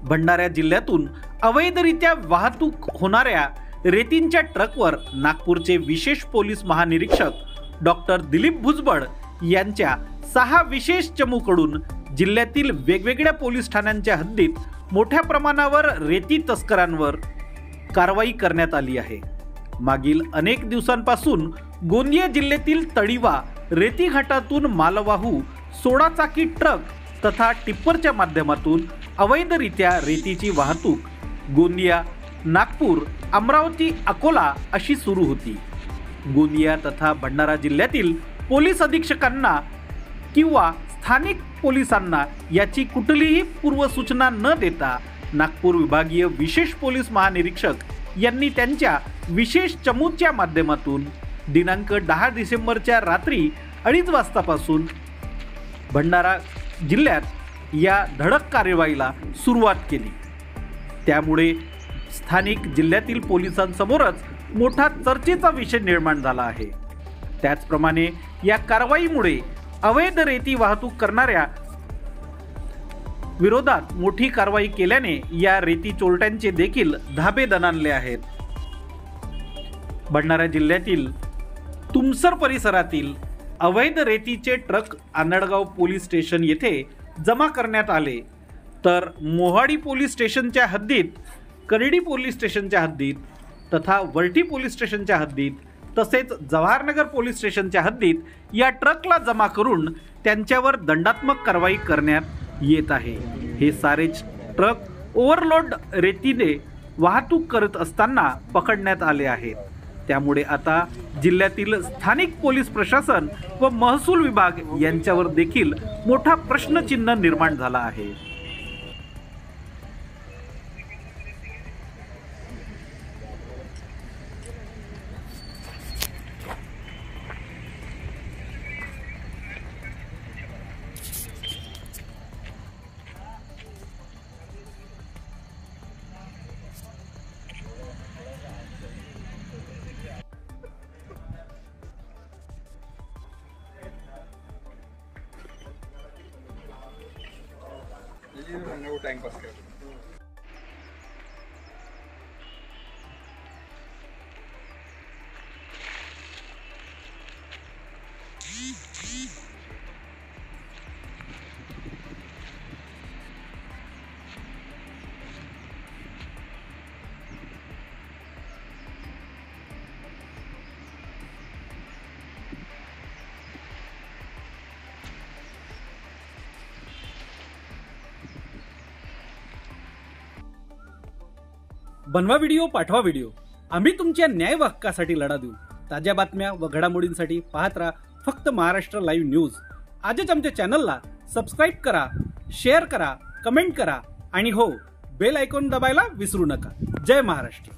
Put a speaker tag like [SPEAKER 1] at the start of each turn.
[SPEAKER 1] भंडारा जिल्ह्यातून अवैधरित्या वाहतूक होणाऱ्या रेतींच्या ट्रकवर नागपूरचे विशेष पोलीस महानिरीक्षक डॉक्टर दिलीप भुजबळ यांच्या 6 विशेष चमूकडून जिल्ह्यातील वेगवेगळ्या पोलीस ठाण्यांच्या हद्दीत मोठ्या प्रमाणावर रेती तस्करांवर कारवाई करण्यात आली आहे। मागील अनेक दिवसांपासून गोंदिया जिल्ह्यातील तळीवा रेती घाटातून मालवाहू 16 चाकी ट्रक तथा टिप्परच्या माध्यमातून अवैधरित्या रेतीची वाहतूक गोंदिया, नागपूर, अमरावती, अकोला अशी सुरू होती। गोंदिया तथा भंडारा जिल्ह्यातील पोलीस अधीक्षकांना किंवा स्थानिक पोलिसांना याची कुठलीही पूर्वसूचना न देता नागपूर विभागीय विशेष पोलीस महानिरीक्षक यांनी त्यांच्या विशेष चमूच्या माध्यमातून दिनांक 10 डिसेंबरच्या रात्री 2:30 वाजतापासून भंडारा जिल्ह्यात या धडक कार्यवाहीला सुरुवात केली। त्यामुळे स्थानिक जिल्ह्यातील पोलिसांसमोरच मोठा चर्चेचा विषय निर्माण झाला आहे। त्याचप्रमाणे या कारवाईमुळे अवैध रेती वाहतूक करणाऱ्या विरोधात मोठी कारवाई केल्याने या रेती चोरट्यांचे देखील धाबे दणाणले आहेत। भंडारा जिल्ह्यातील तुमसर परिसरातील अवैध रेतीचे ट्रक आंधळगाव पोलीस स्टेशन येथे जमा करण्यात आले, तर मोहाडी पोलीस स्टेशनच्या हद्दीत, करडी पोलीस स्टेशनच्या हद्दीत तथा वरठी पोलीस स्टेशनच्या हद्दीत तसेच जवाहरनगर पोलीस स्टेशनच्या हद्दीत या ट्रकला जमा करून त्यांच्यावर दंडात्मक कारवाई करण्यात येत आहे। हे सारे ट्रक ओव्हरलोड रेतीने वाहतूक करत असताना पकडण्यात आले आहेत। त्यामुळे आता जिल्ह्यातील स्थानिक पोलीस प्रशासन व महसूल विभाग यांच्यावर देखील मोठा प्रश्नचिन्ह निर्माण झाला आहे।
[SPEAKER 2] टाइम पास कर
[SPEAKER 1] बनवा व्हिडिओ, पाठवा व्हिडिओ, आम्ही तुमच्या न्याय हक्कासाठी लढा देऊ। ताज्या बातम्या व घडामोडींसाठी पाहत राहा फक्त महाराष्ट्र लाईव्ह न्यूज। आजच आमच्या चॅनलला सबस्क्राईब करा, शेअर करा, कमेंट करा आणि हो, बेल आयकॉन दाबायला विसरू नका। जय महाराष्ट्र।